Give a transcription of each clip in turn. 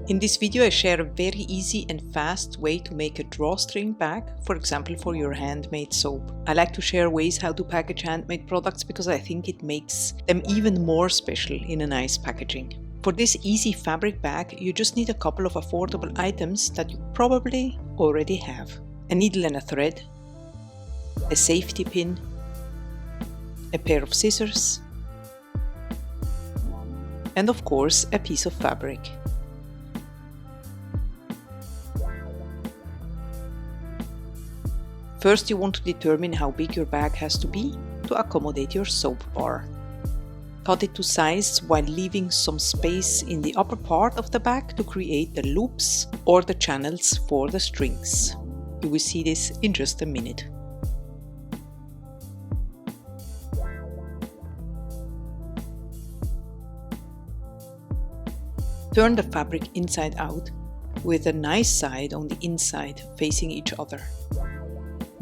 In this video I share a very easy and fast way to make a drawstring bag, for example for your handmade soap. I like to share ways how to package handmade products because I think it makes them even more special in a nice packaging. For this easy fabric bag you just need a couple of affordable items that you probably already have. A needle and a thread, a safety pin, a pair of scissors, and of course a piece of fabric. First, you want to determine how big your bag has to be to accommodate your soap bar. Cut it to size while leaving some space in the upper part of the bag to create the loops or the channels for the strings. You will see this in just a minute. Turn the fabric inside out with a nice side on the inside facing each other.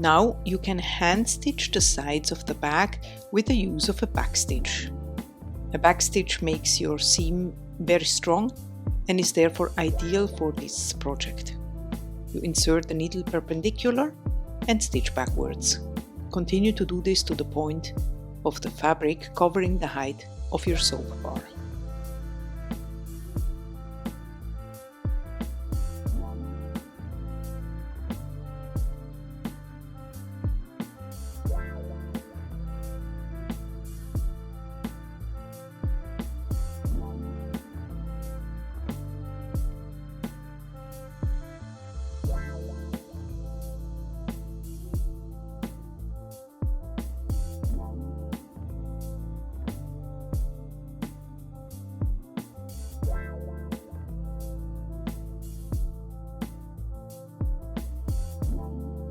Now you can hand stitch the sides of the bag with the use of a backstitch. A backstitch makes your seam very strong and is therefore ideal for this project. You insert the needle perpendicular and stitch backwards. Continue to do this to the point of the fabric covering the height of your soap bar.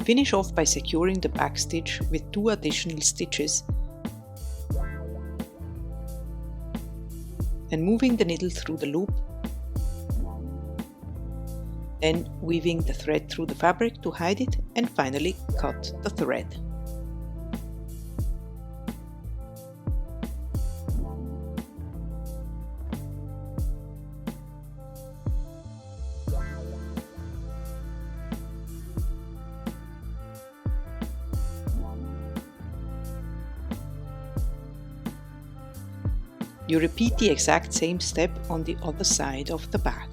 Finish off by securing the backstitch with 2 additional stitches and moving the needle through the loop, then weaving the thread through the fabric to hide it, and finally cut the thread. You repeat the exact same step on the other side of the bag.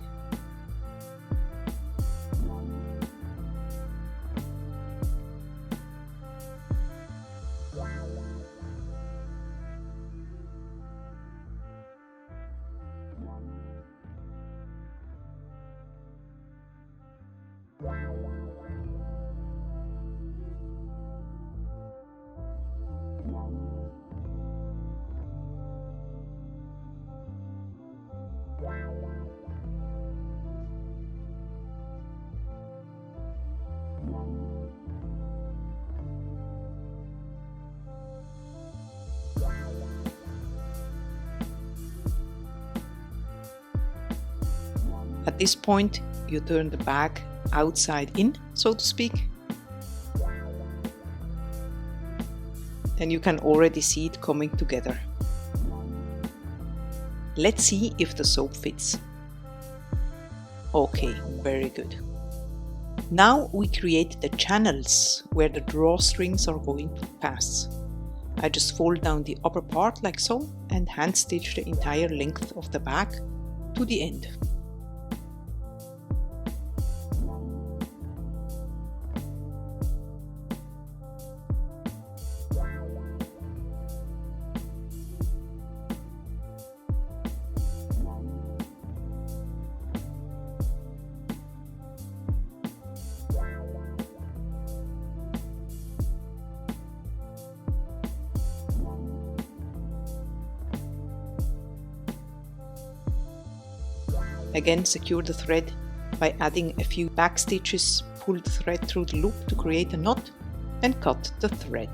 At this point, you turn the bag outside in, so to speak, and you can already see it coming together. Let's see if the soap fits. Okay, very good. Now we create the channels where the drawstrings are going to pass. I just fold down the upper part like so and hand stitch the entire length of the bag to the end. Again, secure the thread by adding a few back stitches, pull the thread through the loop to create a knot, and cut the thread.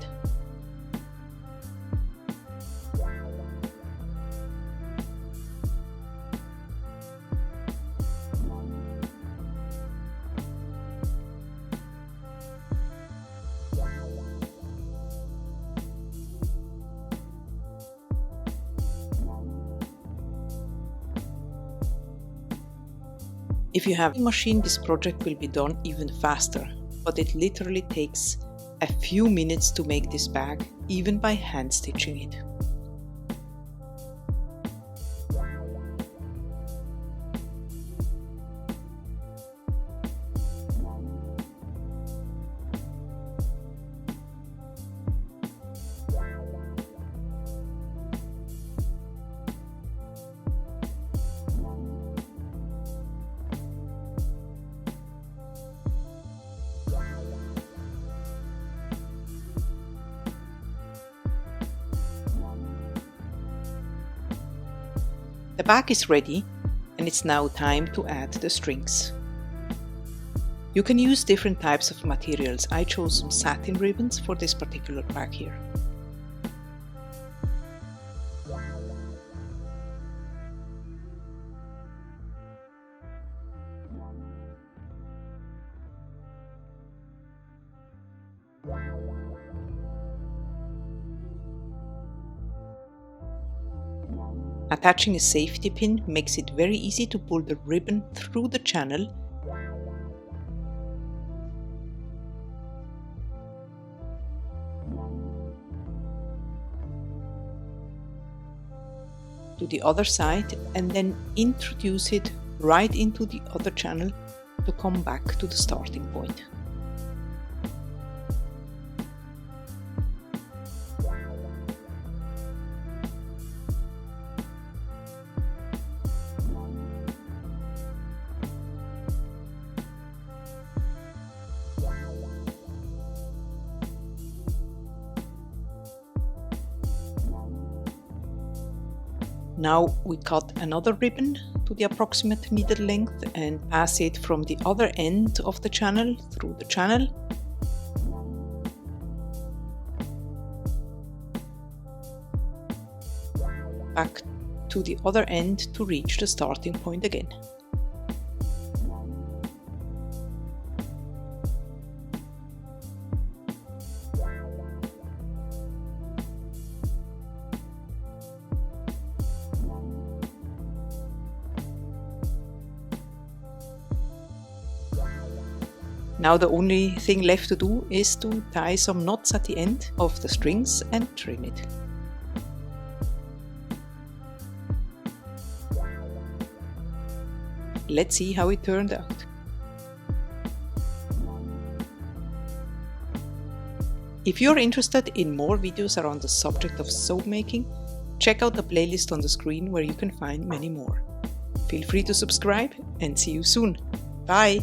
If you have a machine, this project will be done even faster, but it literally takes a few minutes to make this bag, even by hand stitching it. The bag is ready, and it's now time to add the strings. You can use different types of materials. I chose some satin ribbons for this particular bag here. Attaching a safety pin makes it very easy to pull the ribbon through the channel to the other side and then introduce it right into the other channel to come back to the starting point. Now we cut another ribbon to the approximate needle length and pass it from the other end of the channel through the channel. Back to the other end to reach the starting point again. Now the only thing left to do is to tie some knots at the end of the strings and trim it. Let's see how it turned out. If you're interested in more videos around the subject of soap making, check out the playlist on the screen where you can find many more. Feel free to subscribe and see you soon. Bye!